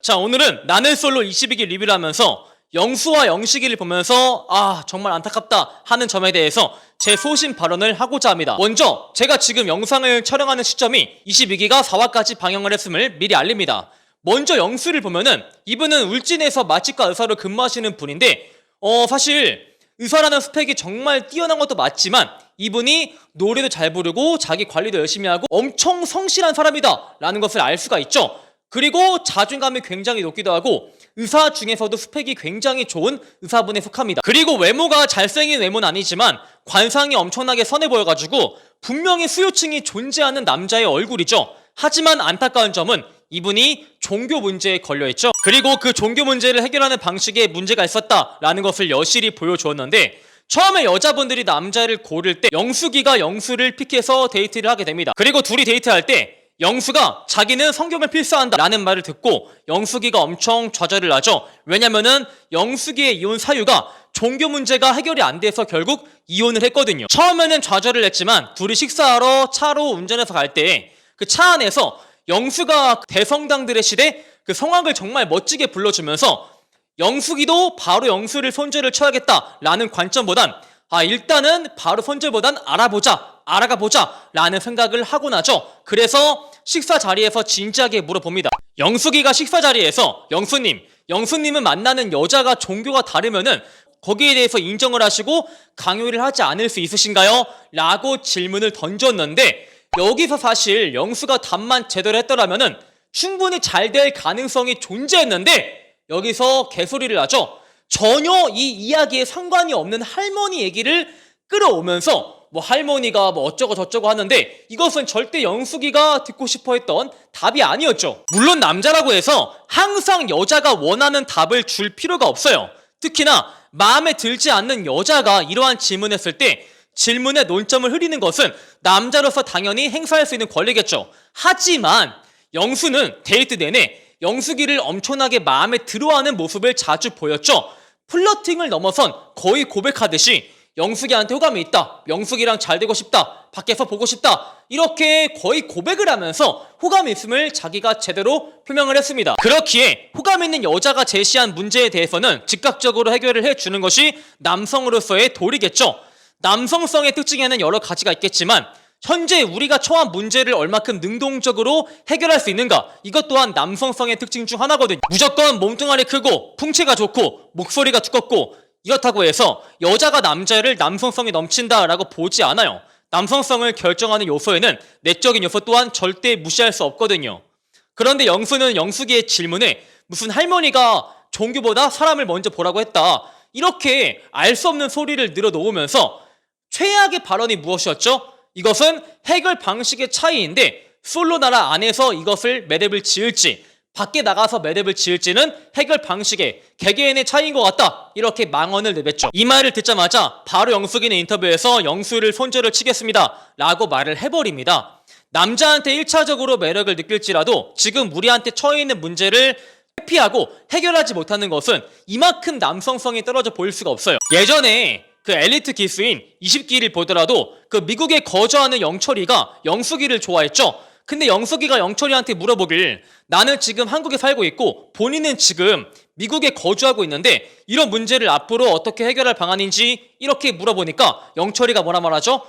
자, 오늘은 나는 솔로 22기 리뷰를 하면서 영수와 영식이를 보면서 정말 안타깝다 하는 점에 대해서 제 소신 발언을 하고자 합니다. 먼저 제가 지금 영상을 촬영하는 시점이 22기가 4화까지 방영을 했음을 미리 알립니다. 먼저 영수를 보면은 이분은 울진에서 맛집과 의사로 근무하시는 분인데 사실 의사라는 스펙이 정말 뛰어난 것도 맞지만 이분이 노래도 잘 부르고 자기 관리도 열심히 하고 엄청 성실한 사람이다 라는 것을 알 수가 있죠. 그리고 자존감이 굉장히 높기도 하고 의사 중에서도 스펙이 굉장히 좋은 의사분에 속합니다. 그리고 외모가 잘생긴 외모는 아니지만 관상이 엄청나게 선해 보여가지고 분명히 수요층이 존재하는 남자의 얼굴이죠. 하지만 안타까운 점은 이분이 종교 문제에 걸려있죠. 그리고 그 종교 문제를 해결하는 방식에 문제가 있었다라는 것을 여실히 보여주었는데, 처음에 여자분들이 남자를 고를 때 영숙이가 영수를 픽해서 데이트를 하게 됩니다. 그리고 둘이 데이트할 때 영수가 자기는 성경을 필사한다 라는 말을 듣고 영숙이가 엄청 좌절을 하죠. 왜냐면은 영숙이의 이혼 사유가 종교 문제가 해결이 안 돼서 결국 이혼을 했거든요. 처음에는 좌절을 했지만 둘이 식사하러 차로 운전해서 갈 때 그 차 안에서 영수가 대성당들의 시대 그 성악을 정말 멋지게 불러주면서 영숙이도 바로 영수를 손절을 쳐야겠다라는 관점보단 일단은 바로 손절보단 알아가 보자 라는 생각을 하고 나죠. 그래서 식사 자리에서 진지하게 물어봅니다. 영숙이가 식사 자리에서 영수님은 만나는 여자가 종교가 다르면은 거기에 대해서 인정을 하시고 강요를 하지 않을 수 있으신가요? 라고 질문을 던졌는데, 여기서 사실 영수가 답만 제대로 했더라면은 충분히 잘 될 가능성이 존재했는데 여기서 개소리를 하죠. 전혀 이 이야기에 상관이 없는 할머니 얘기를 끌어오면서 할머니가 어쩌고 저쩌고 하는데 이것은 절대 영숙이가 듣고 싶어 했던 답이 아니었죠. 물론 남자라고 해서 항상 여자가 원하는 답을 줄 필요가 없어요. 특히나 마음에 들지 않는 여자가 이러한 질문했을 때 질문의 논점을 흐리는 것은 남자로서 당연히 행사할 수 있는 권리겠죠. 하지만 영수는 데이트 내내 영숙이를 엄청나게 마음에 들어하는 모습을 자주 보였죠. 플러팅을 넘어선 거의 고백하듯이 영숙이한테 호감이 있다, 영숙이랑 잘 되고 싶다, 밖에서 보고 싶다, 이렇게 거의 고백을 하면서 호감이 있음을 자기가 제대로 표명을 했습니다. 그렇기에 호감 있는 여자가 제시한 문제에 대해서는 즉각적으로 해결을 해주는 것이 남성으로서의 도리겠죠. 남성성의 특징에는 여러 가지가 있겠지만 현재 우리가 처한 문제를 얼마큼 능동적으로 해결할 수 있는가, 이것 또한 남성성의 특징 중 하나거든요. 무조건 몸뚱아리 크고 풍채가 좋고 목소리가 두껍고 이렇다고 해서 여자가 남자를 남성성이 넘친다라고 보지 않아요. 남성성을 결정하는 요소에는 내적인 요소 또한 절대 무시할 수 없거든요. 그런데 영수는 영숙이의 질문에 무슨 할머니가 종교보다 사람을 먼저 보라고 했다, 이렇게 알 수 없는 소리를 늘어놓으면서 최악의 발언이 무엇이었죠? 이것은 해결 방식의 차이인데 솔로 나라 안에서 이것을 매듭을 지을지 밖에 나가서 매듭을 지을지는 해결 방식의 개개인의 차이인 것 같다, 이렇게 망언을 내뱉죠. 이 말을 듣자마자 바로 영숙이는 인터뷰에서 영수를 손절을 치겠습니다 라고 말을 해버립니다. 남자한테 1차적으로 매력을 느낄지라도 지금 우리한테 처해 있는 문제를 회피하고 해결하지 못하는 것은 이만큼 남성성이 떨어져 보일 수가 없어요. 예전에 그 엘리트 기수인 20기를 보더라도 그 미국에 거주하는 영철이가 영숙이를 좋아했죠. 근데 영숙이가 영철이한테 물어보길, 나는 지금 한국에 살고 있고 본인은 지금 미국에 거주하고 있는데 이런 문제를 앞으로 어떻게 해결할 방안인지 이렇게 물어보니까 영철이가 뭐라 말하죠?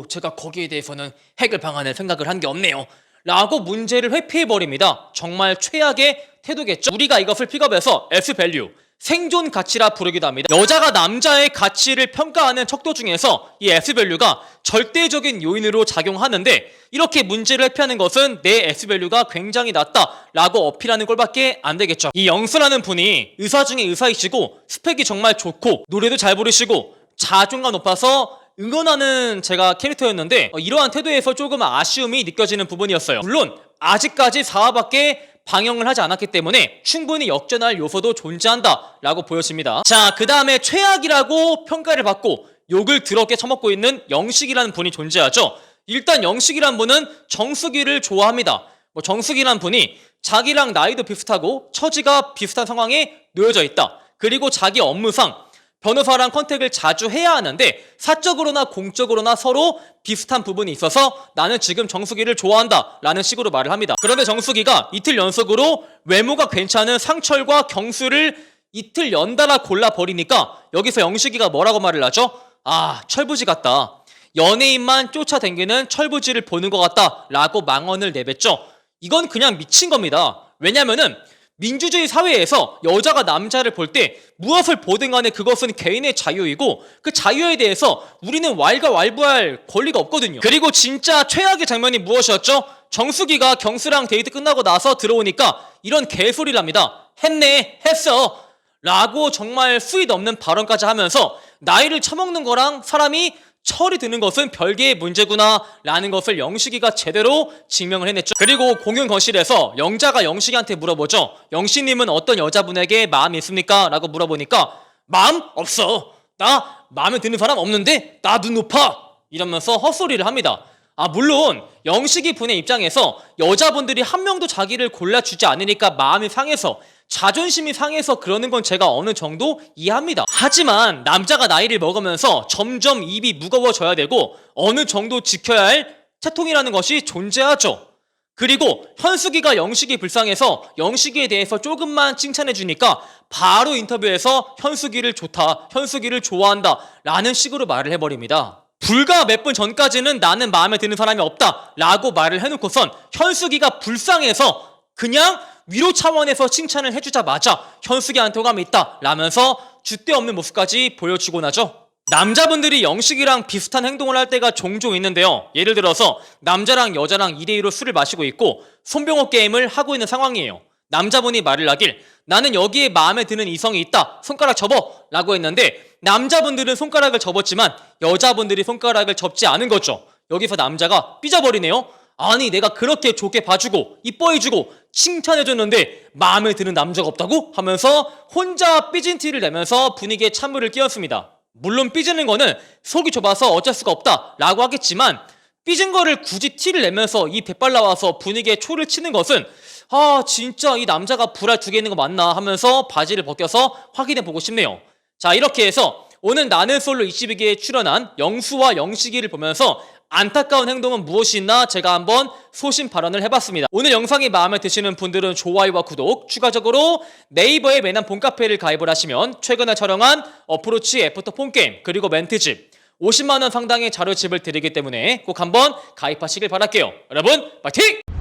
제가 거기에 대해서는 해결 방안을 생각을 한 게 없네요 라고 문제를 회피해버립니다. 정말 최악의 태도겠죠. 우리가 이것을 픽업해서 S밸류, 생존 가치라 부르기도 합니다. 여자가 남자의 가치를 평가하는 척도 중에서 이 S밸류가 절대적인 요인으로 작용하는데, 이렇게 문제를 회피하는 것은 내 S밸류가 굉장히 낮다라고 어필하는 꼴밖에 안 되겠죠. 이 영수라는 분이 의사 중에 의사이시고 스펙이 정말 좋고 노래도 잘 부르시고 자존감 높아서 응원하는 제가 캐릭터였는데 이러한 태도에서 조금 아쉬움이 느껴지는 부분이었어요. 물론 아직까지 4화밖에 방영을 하지 않았기 때문에 충분히 역전할 요소도 존재한다 라고 보여집니다. 자, 그 다음에 최악이라고 평가를 받고 욕을 더럽게 처먹고 있는 영식이라는 분이 존재하죠. 일단 영식이라는 분은 정숙이를 좋아합니다. 정숙이라는 분이 자기랑 나이도 비슷하고 처지가 비슷한 상황에 놓여져 있다. 그리고 자기 업무상 변호사랑 컨택을 자주 해야 하는데 사적으로나 공적으로나 서로 비슷한 부분이 있어서 나는 지금 정수기를 좋아한다 라는 식으로 말을 합니다. 그런데 정수기가 이틀 연속으로 외모가 괜찮은 상철과 경수를 이틀 연달아 골라버리니까 여기서 영식이가 뭐라고 말을 하죠? 아, 철부지 같다. 연예인만 쫓아다니는 철부지를 보는 것 같다 라고 망언을 내뱉죠. 이건 그냥 미친 겁니다. 왜냐면은 민주주의 사회에서 여자가 남자를 볼 때 무엇을 보든 간에 그것은 개인의 자유이고 그 자유에 대해서 우리는 왈가왈부할 권리가 없거든요. 그리고 진짜 최악의 장면이 무엇이었죠? 정수기가 경수랑 데이트 끝나고 나서 들어오니까 이런 개소리를 합니다. 했네, 했어 라고 정말 수위 넘는 발언까지 하면서 나이를 처먹는 거랑 사람이 철이 드는 것은 별개의 문제구나 라는 것을 영식이가 제대로 증명을 해냈죠. 그리고 공용 거실에서 영자가 영식이한테 물어보죠. 영식님은 어떤 여자분에게 마음이 있습니까? 라고 물어보니까 마음? 없어. 나 마음에 드는 사람 없는데 나 눈 높아 이러면서 헛소리를 합니다. 아, 물론 영식이 분의 입장에서 여자분들이 한 명도 자기를 골라주지 않으니까 마음이 상해서 자존심이 상해서 그러는 건 제가 어느 정도 이해합니다. 하지만 남자가 나이를 먹으면서 점점 입이 무거워져야 되고 어느 정도 지켜야 할 채통이라는 것이 존재하죠. 그리고 현숙이가 영식이 불쌍해서 영식이에 대해서 조금만 칭찬해주니까 바로 인터뷰에서 현숙이를 좋다, 현숙이를 좋아한다 라는 식으로 말을 해버립니다. 불과 몇 분 전까지는 나는 마음에 드는 사람이 없다 라고 말을 해놓고선 현숙이가 불쌍해서 그냥 위로 차원에서 칭찬을 해주자마자 현숙이한테 호감이 있다 라면서 줏대 없는 모습까지 보여주곤 하죠. 남자분들이 영식이랑 비슷한 행동을 할 때가 종종 있는데요. 예를 들어서 남자랑 여자랑 2대2로 술을 마시고 있고 손병호 게임을 하고 있는 상황이에요. 남자분이 말을 하길 나는 여기에 마음에 드는 이성이 있다 손가락 접어 라고 했는데 남자분들은 손가락을 접었지만 여자분들이 손가락을 접지 않은 거죠. 여기서 남자가 삐져버리네요. 아니 내가 그렇게 좋게 봐주고 이뻐해주고 칭찬해줬는데 마음에 드는 남자가 없다고? 하면서 혼자 삐진 티를 내면서 분위기에 찬물을 끼얹습니다. 물론 삐지는 거는 속이 좁아서 어쩔 수가 없다 라고 하겠지만 삐진 거를 굳이 티를 내면서 이 백발 나와서 분위기에 초를 치는 것은 아 진짜 이 남자가 불알 두 개 있는 거 맞나 하면서 바지를 벗겨서 확인해보고 싶네요. 자, 이렇게 해서 오늘 나는 솔로 22기에 출연한 영수와 영식이를 보면서 안타까운 행동은 무엇이 있나 제가 한번 소신 발언을 해봤습니다. 오늘 영상이 마음에 드시는 분들은 좋아요와 구독, 추가적으로 네이버에 매난 본카페를 가입을 하시면 최근에 촬영한 어프로치 애프터 폰게임 그리고 멘트집 50만원 상당의 자료집을 드리기 때문에 꼭 한번 가입하시길 바랄게요. 여러분 파이팅!